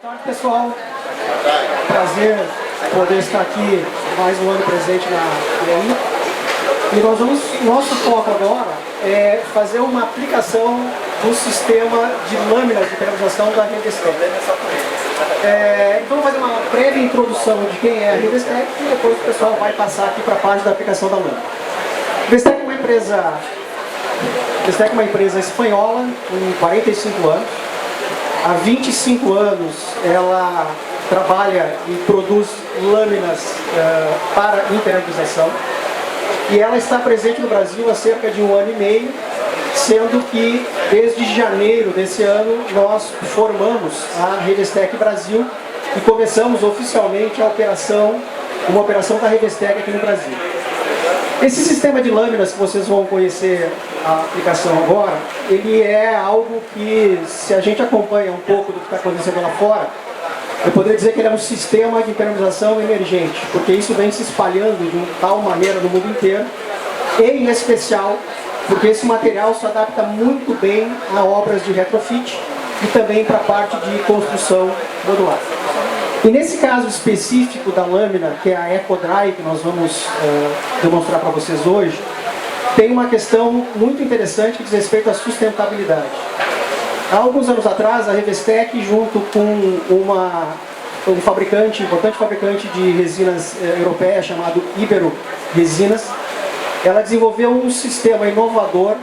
Boa tarde, pessoal. Prazer poder estar aqui mais um ano presente na AMI. E nosso foco agora é fazer uma aplicação do sistema de lâminas de permeabilização da Revestec. Então, vou fazer uma breve introdução de quem é a Revestec e depois o pessoal vai passar aqui para a parte da aplicação da lâmina. A Revestec é uma empresa espanhola com 45 anos. Há 25 anos ela trabalha e produz lâminas para impermeabilização e ela está presente no Brasil há cerca de 1 ano e meio, sendo que desde janeiro desse ano nós formamos a Revestec Brasil e começamos oficialmente uma operação da Revestec aqui no Brasil. Esse sistema de lâminas que vocês vão conhecer a aplicação agora, ele é algo que, se a gente acompanha um pouco do que está acontecendo lá fora, eu poderia dizer que ele é um sistema de impermeabilização emergente, porque isso vem se espalhando de uma tal maneira no mundo inteiro, e em especial porque esse material se adapta muito bem a obras de retrofit e também para a parte de construção modular. E nesse caso específico da lâmina, que é a EcoDry, que nós vamos demonstrar para vocês hoje, tem uma questão muito interessante que diz respeito à sustentabilidade. Há alguns anos atrás, a Revestec, junto com um importante fabricante de resinas europeia chamado Ibero Resinas, ela desenvolveu um sistema inovador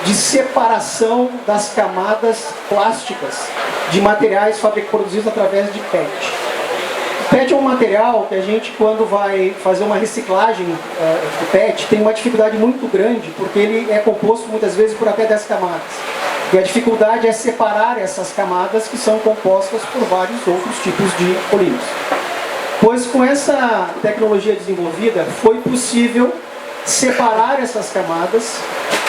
de separação das camadas plásticas de materiais produzidos através de PET. O PET é um material que a gente, quando vai fazer uma reciclagem do PET, tem uma dificuldade muito grande, porque ele é composto muitas vezes por até 10 camadas. E a dificuldade é separar essas camadas que são compostas por vários outros tipos de polímeros. Pois com essa tecnologia desenvolvida, foi possível separar essas camadas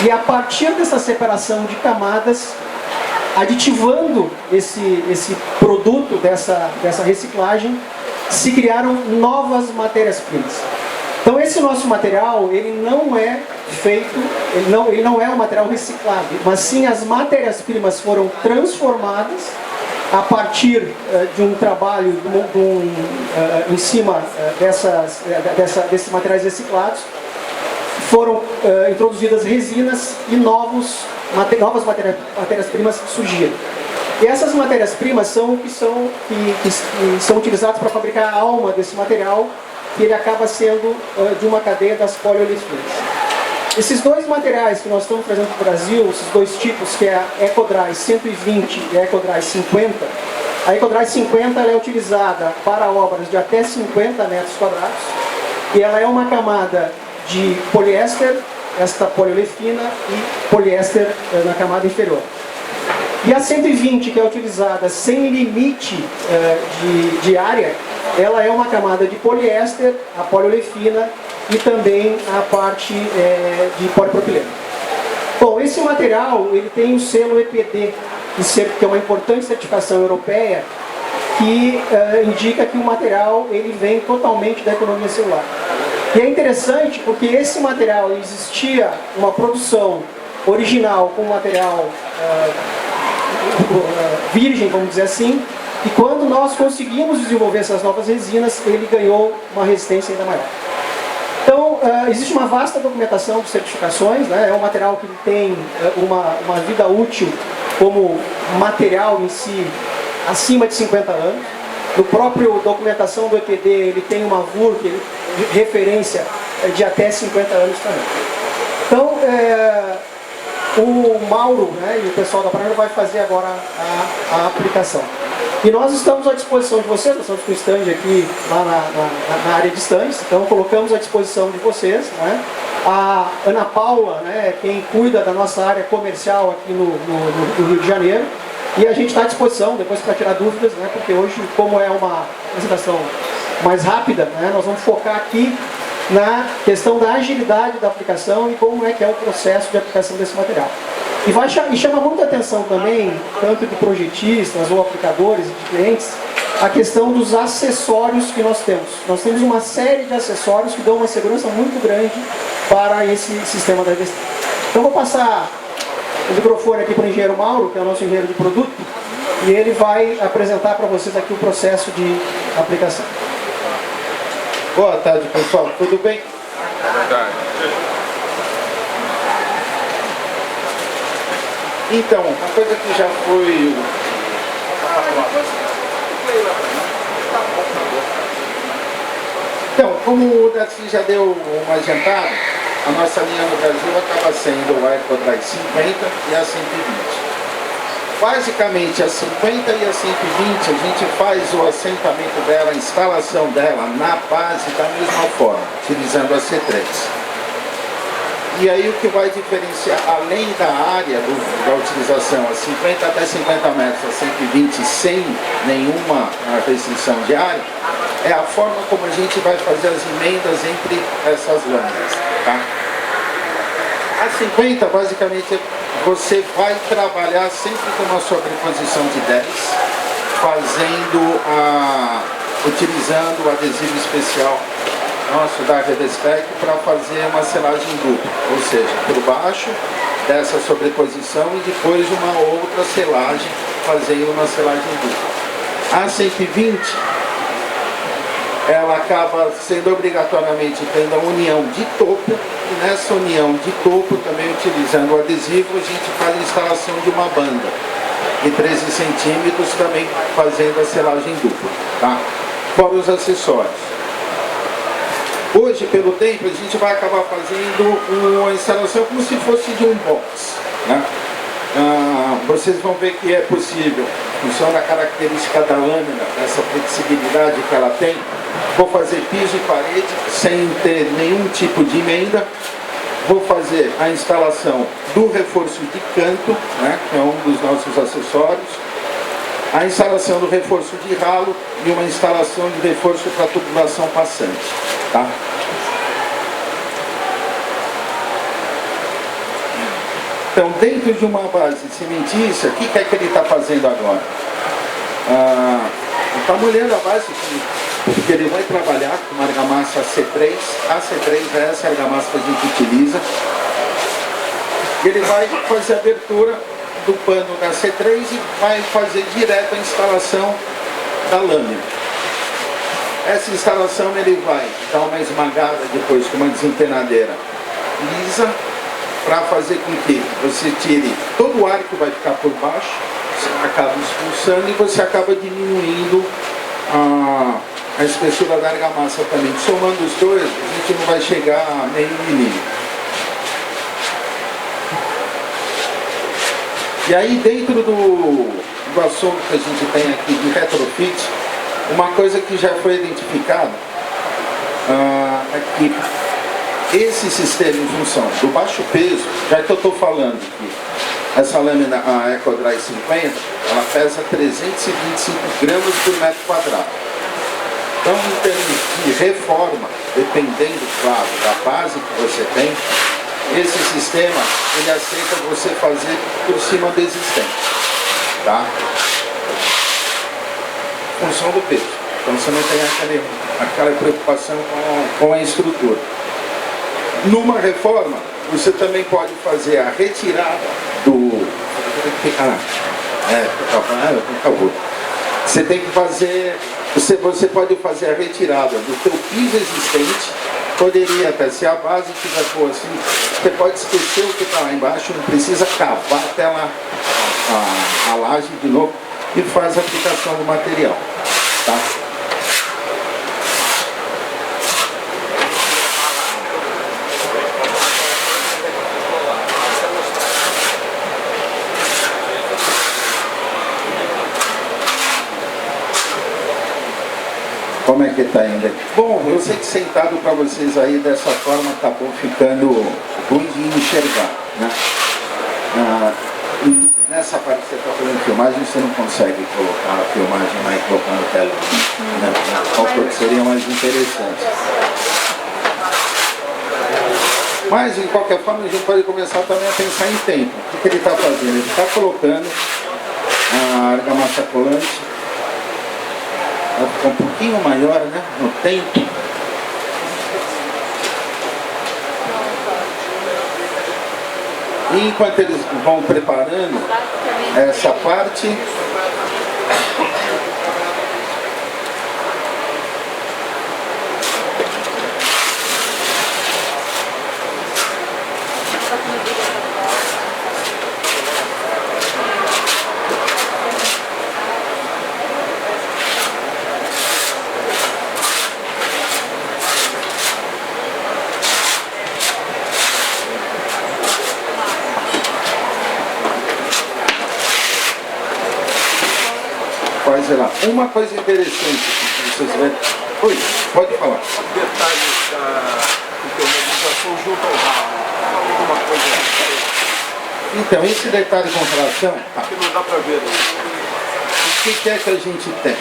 e, a partir dessa separação de camadas, aditivando esse produto dessa reciclagem, se criaram novas matérias-primas. Então esse nosso material, ele não é feito, ele não é um material reciclado, mas sim as matérias-primas foram transformadas a partir de um trabalho em cima desses materiais reciclados. Foram introduzidas resinas e novas matérias-primas surgiram. E essas matérias-primas são utilizadas para fabricar a alma desse material, que ele acaba sendo de uma cadeia das poliolefinas. Esses dois materiais que nós estamos trazendo para o Brasil, esses dois tipos, que é a EcoDry 120 e a EcoDry 50, a EcoDry 50 ela é utilizada para obras de até 50 metros quadrados e ela é uma camada de poliéster, esta poliolefina e poliéster na camada inferior. E a 120, que é utilizada sem limite de área, ela é uma camada de poliéster, a poliolefina e também a parte de polipropileno. Bom, esse material ele tem o selo EPD, que é uma importante certificação europeia, que indica que o material ele vem totalmente da economia celular. E é interessante porque esse material, existia uma produção original com material virgem, vamos dizer assim, e quando nós conseguimos desenvolver essas novas resinas, ele ganhou uma resistência ainda maior. Então, existe uma vasta documentação de certificações, né? É um material que tem uma vida útil como material em si acima de 50 anos. No próprio documentação do EPD, ele tem uma VUR, referência de até 50 anos também. Então, o Mauro, né, e o pessoal da Paraná vai fazer agora a aplicação. E nós estamos à disposição de vocês, nós estamos com o stand aqui lá na área de stands, então colocamos à disposição de vocês, né? A Ana Paula, né, quem cuida da nossa área comercial aqui no Rio de Janeiro, e a gente está à disposição depois para tirar dúvidas, né, porque hoje, como é uma apresentação mais rápida, né, nós vamos focar aqui na questão da agilidade da aplicação e como é que é o processo de aplicação desse material. E chama muita atenção também, tanto de projetistas ou aplicadores e de clientes, a questão dos acessórios que nós temos. Nós temos uma série de acessórios que dão uma segurança muito grande para esse sistema da Revestec. Então vou passar o microfone aqui para o engenheiro Mauro, que é o nosso engenheiro de produto, e ele vai apresentar para vocês aqui o processo de aplicação. Boa tarde, pessoal. Tudo bem? Boa tarde. Então, uma coisa que já foi... Então, como o Darcy já deu uma adiantada, a nossa linha no Brasil acaba sendo o EcoDry 50 e a 120. Basicamente, a 50 e a 120, a gente faz o assentamento dela, a instalação dela na base da mesma forma, utilizando a C3. E aí o que vai diferenciar, além da área da utilização, a 50 até 50 metros, a 120 sem nenhuma restrição de área, é a forma como a gente vai fazer as emendas entre essas lâminas, tá? A 50, basicamente, você vai trabalhar sempre com uma sobreposição de 10, utilizando o adesivo especial nosso da Redespec para fazer uma selagem dupla, ou seja, por baixo dessa sobreposição e depois uma outra selagem, fazendo uma selagem dupla. A 120, ela acaba sendo obrigatoriamente tendo a união de topo, e nessa união de topo, também utilizando o adesivo, a gente faz a instalação de uma banda de 13 centímetros, também fazendo a selagem dupla, tá? Fora os acessórios. Hoje, pelo tempo, a gente vai acabar fazendo uma instalação como se fosse de um box, né? Vocês vão ver que é possível, em função da característica da lâmina, essa flexibilidade que ela tem. Vou fazer piso e parede sem ter nenhum tipo de emenda. Vou fazer a instalação do reforço de canto, né, que é um dos nossos acessórios. A instalação do reforço de ralo e uma instalação de reforço para tubulação passante, tá? Então, dentro de uma base cimentícia, o que é que ele está fazendo agora? Está molhando a base, porque ele vai trabalhar com uma argamassa C3. A C3 é essa argamassa que a gente utiliza. Ele vai fazer a abertura do pano da C3 e vai fazer direto a instalação da lâmina. Essa instalação ele vai dar uma esmagada depois com uma desempenadeira lisa, para fazer com que você tire todo o ar que vai ficar por baixo, você acaba expulsando e você acaba diminuindo a espessura da argamassa também. Somando os dois, a gente não vai chegar a meio milímetro. E aí, dentro do assunto que a gente tem aqui de retrofit, uma coisa que já foi identificada é que esse sistema, em função do baixo peso, já que eu estou falando que essa lâmina, a EcoDry 50, ela pesa 325 gramas por metro quadrado. Então, em termos de reforma, dependendo, claro, da base que você tem, esse sistema, ele aceita você fazer por cima do existente, tá? Em função do peso. Então, você não tem aquela preocupação com a estrutura. Numa reforma, você também pode fazer a retirada do... acabou. Você tem que fazer... Você pode fazer a retirada do seu piso existente. Poderia até ser a base, que já for assim. Você pode esquecer o que está lá embaixo, não precisa cavar até lá a laje de novo e faz a aplicação do material, tá? Como é que está ainda? Bom, eu sei que sentado para vocês aí dessa forma acabou ficando ruim de enxergar, né? E nessa parte que você está fazendo filmagem, você não consegue colocar a filmagem lá e colocar no telão, né? Qual que seria mais interessante? Mas, de qualquer forma, a gente pode começar também a pensar em tempo. O que ele está fazendo? Ele está colocando a argamassa colante. Vai ficar um pouquinho maior, né, no tempo. E enquanto eles vão preparando essa parte, vai zelar. Uma coisa interessante que vocês verem. Oi, pode falar. Detalhes da impermeabilização junto ao ralo. Alguma coisa Então, esse detalhe com tração, tá. que não dá para ver. Né? O que é que a gente tem?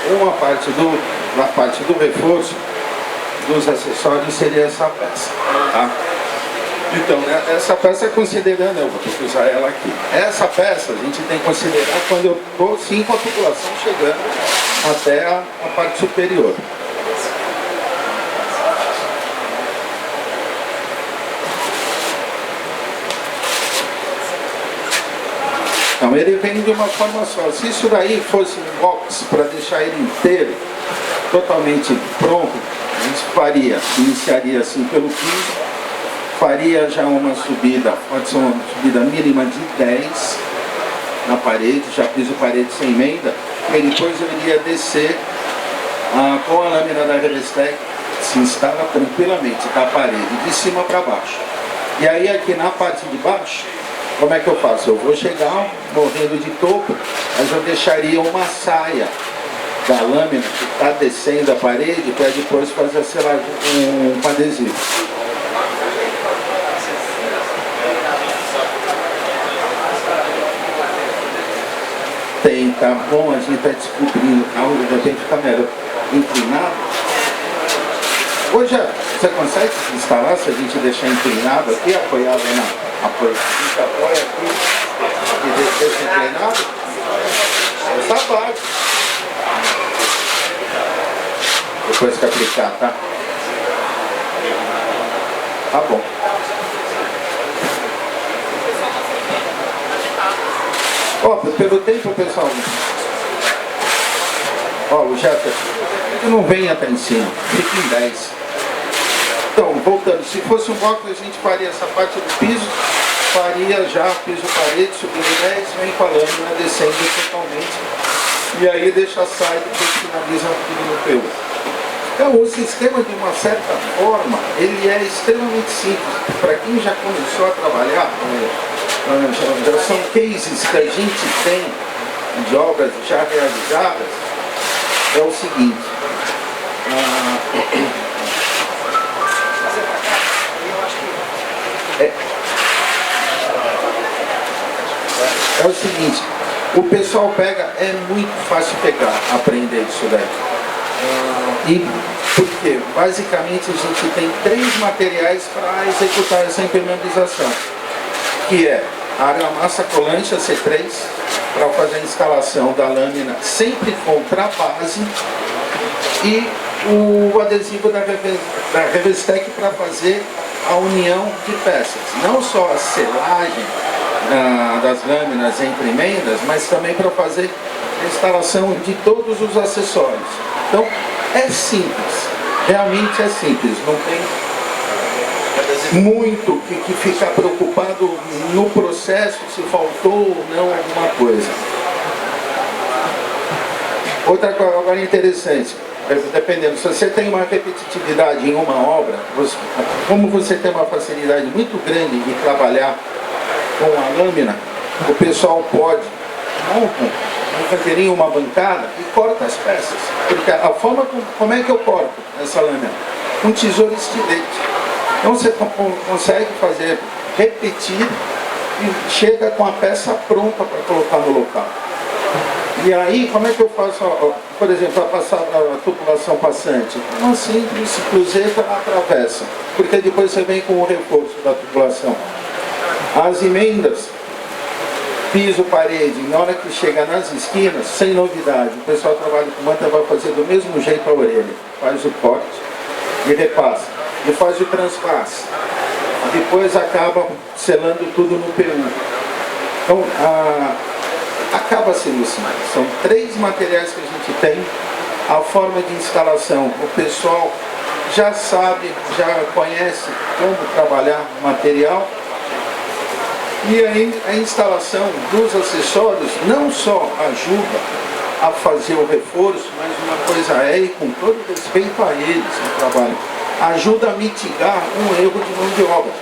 Uma parte do reforço dos acessórios seria essa peça, tá? Então, né, essa peça, considerando, eu vou ter que usar ela aqui. Essa peça a gente tem que considerar quando eu estou sim com a tubulação chegando até a parte superior. Então, ele vem de uma forma só. Se isso daí fosse um box para deixar ele inteiro, totalmente pronto, a gente iniciaria assim pelo piso, faria já uma subida, pode ser uma subida mínima de 10 na parede, já piso parede sem emenda, e depois eu iria descer com a lâmina da Revestec, se instala tranquilamente da parede, de cima para baixo. E aí aqui na parte de baixo, como é que eu faço? Eu vou chegar morrendo de topo, mas eu deixaria uma saia da lâmina que está descendo a parede para depois fazer a selagem com adesivo. Tem, tá bom, a gente está descobrindo, de repente fica melhor inclinado. Hoje você consegue instalar se a gente deixar inclinado aqui, apoiado na apoio. A gente apoia aqui e deixa inclinado. Essa parte. Depois que aplicar, tá? Tá bom. Ó, pelo tempo, pessoal. Ó, o Jefferson, ele não vem até em cima, fica em 10. Então, voltando, se fosse um bloco, a gente faria essa parte do piso, faria já piso parede, subindo 10, vem com a lâmina descendo totalmente. E aí deixa a saia e depois finaliza tudo no PU. Então, o sistema, de uma certa forma, ele é extremamente simples. Para quem já começou a trabalhar, já são cases que a gente tem de obras já realizadas, é o seguinte. É o seguinte, o pessoal pega, é muito fácil pegar, aprender isso daí. E por quê? Basicamente a gente tem 3 materiais para executar essa impermeabilização, que é a argamassa colante, a C3, para fazer a instalação da lâmina sempre contra a base, e o adesivo da Revestec para fazer a união de peças, não só a selagem das lâminas entre emendas, mas também para fazer a instalação de todos os acessórios. Então, é simples, realmente é simples, não tem muito que ficar preocupado no processo, se faltou ou não alguma coisa. Outra coisa agora interessante, dependendo, se você tem uma repetitividade em uma obra, como você tem uma facilidade muito grande de trabalhar com a lâmina, o pessoal pode montar um canteirinho, uma bancada e corta as peças. Porque a forma como é que eu corto essa lâmina? Um tesouro estilete. Então você consegue fazer, repetir e chega com a peça pronta para colocar no local. E aí, como é que eu faço, por exemplo, para passar a tubulação passante? Uma simples cruzeta atravessa, porque depois você vem com o reforço da tubulação. As emendas, piso, parede, na hora que chega nas esquinas, sem novidade, o pessoal trabalha com manta, vai fazer do mesmo jeito a orelha. Faz o corte e repassa. E faz o transpasse. Depois acaba selando tudo no PU. Então, acaba sendo assim. São 3 materiais que a gente tem. A forma de instalação, o pessoal já sabe, já conhece como trabalhar o material. E aí a instalação dos acessórios não só ajuda a fazer o reforço, mas uma coisa é, e com todo respeito a eles no trabalho, ajuda a mitigar um erro de mão de obra.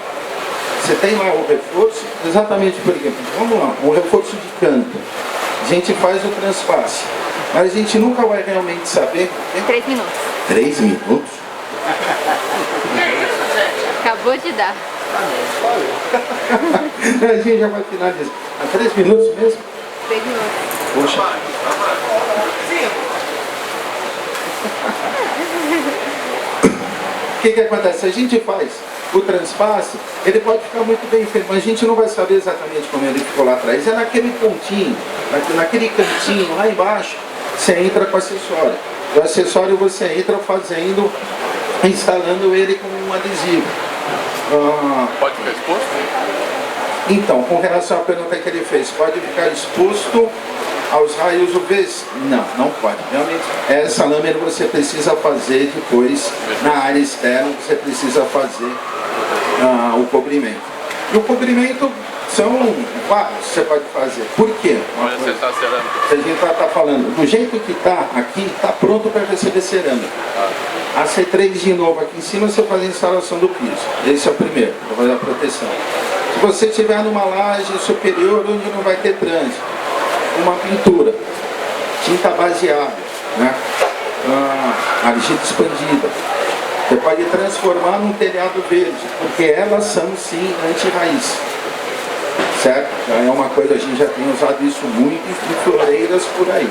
Você tem lá o reforço, exatamente por exemplo, vamos lá, o reforço de canto. A gente faz o transpasse, mas a gente nunca vai realmente saber. 3 minutos. 3 minutos? Acabou de dar. A gente já vai finalizar. 3 minutos mesmo? 3 minutos. Poxa. O que acontece? A gente faz o transpasse, ele pode ficar muito bem feito, mas a gente não vai saber exatamente como ele ficou lá atrás. É naquele pontinho, naquele cantinho lá embaixo, você entra com o acessório. O acessório você entra fazendo, instalando ele com um adesivo. Pode ficar exposto? Então, com relação à pergunta que ele fez, pode ficar exposto aos raios UVs? Não, não pode. Realmente, essa lâmina você precisa fazer depois, na área externa, você precisa fazer o cobrimento. E o cobrimento são vários que você pode fazer. Por quê? Olha, você está cerâmica. Se a gente está falando, do jeito que está aqui, está pronto para receber cerâmica. A C3 de novo aqui em cima, você faz a instalação do piso. Esse é o primeiro, para fazer a proteção. Se você estiver numa laje superior, onde não vai ter trânsito, uma pintura, tinta baseada, né? Argila expandida. Você pode transformar num telhado verde, porque elas são sim anti-raiz. Certo? Já é uma coisa, a gente já tem usado isso muito em floreiras por aí.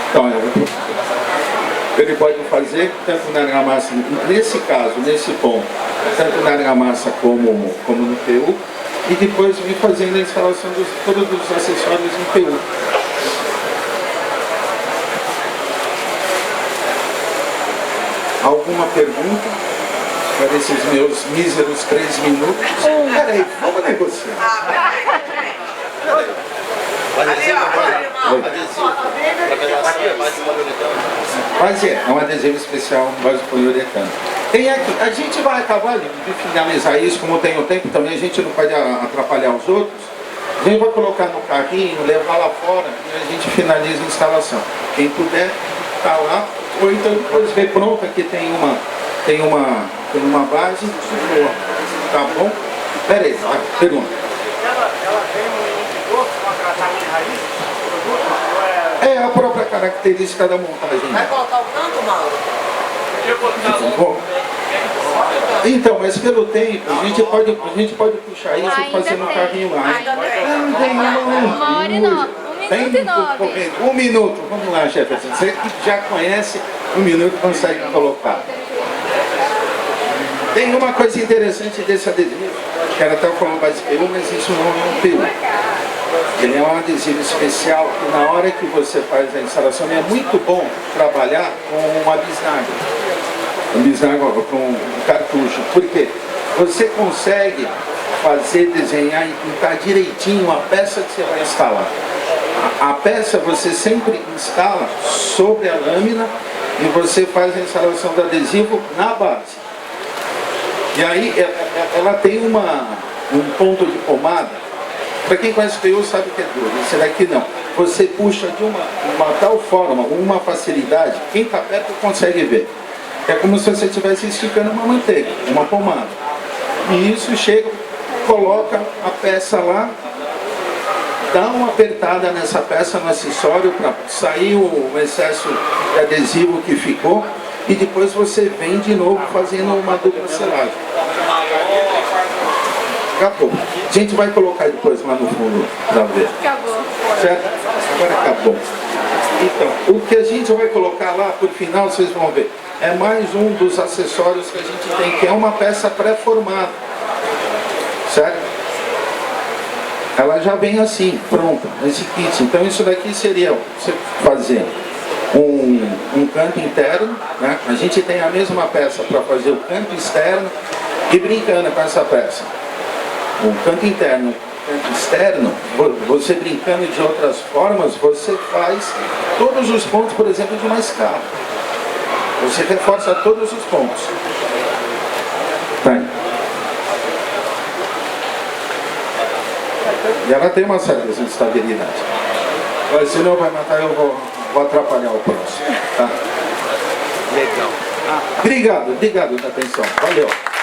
Então, ele pode fazer tanto na argamassa, nesse caso, nesse ponto, tanto na argamassa como no PU, e depois vir fazendo a instalação de todos os acessórios em PU. Alguma pergunta para esses meus míseros 3 minutos? Peraí, vamos negociar. Mas é um adesivo especial base de poliuretano. Tem aqui, a gente vai acabar de finalizar isso, como tem o tempo também, a gente não pode atrapalhar os outros. A gente vai colocar no carrinho, levar lá fora e a gente finaliza a instalação. Quem puder, tá lá. Ou então depois ver pronta que tem uma base, tá bom? Pera aí, pergunta. Ela tem um endosso, uma casaca de raiz, produto, É a própria característica da montagem. Vai colocar o canto, Mauro? Bom, então, mas pelo tempo, a gente pode puxar isso e fazer no carrinho lá. Ainda tem. 1h09. 1 minuto e 9. 1 minuto, vamos lá, chefe. Você que já conhece, 1 minuto consegue colocar. Tem uma coisa interessante desse adesivo, que era até falando base PU, mas isso não é um PU. Ele é um adesivo especial que na hora que você faz a instalação é muito bom trabalhar com uma bisnaga com um cartucho. Por quê? Você consegue desenhar e pintar direitinho a peça que você vai instalar. A peça você sempre instala sobre a lâmina e você faz a instalação do adesivo na base. E aí ela tem um ponto de pomada. Para quem conhece o PU sabe que é duro, esse daqui não. Você puxa de uma tal forma, uma facilidade, quem está perto consegue ver. É como se você estivesse esticando uma manteiga, uma pomada. E isso chega, coloca a peça lá, dá uma apertada nessa peça no acessório para sair o excesso de adesivo que ficou e depois você vem de novo fazendo uma dupla selagem. Acabou. A gente vai colocar depois lá no fundo para ver. Acabou. Certo? Agora acabou. Então, o que a gente vai colocar lá por final, vocês vão ver, é mais um dos acessórios que a gente tem, que é uma peça pré-formada. Certo? Ela já vem assim, pronta, nesse kit. Então isso daqui seria você fazer um canto interno, né? A gente tem a mesma peça para fazer o canto externo e brincando com essa peça. O canto interno, o canto externo, você brincando de outras formas, você faz todos os pontos, por exemplo, de uma escala. Você reforça todos os pontos. Tá aí. E ela tem uma certa estabilidade. Mas se não vai matar, eu vou atrapalhar o próximo. Tá? Legal. Obrigado da atenção. Valeu.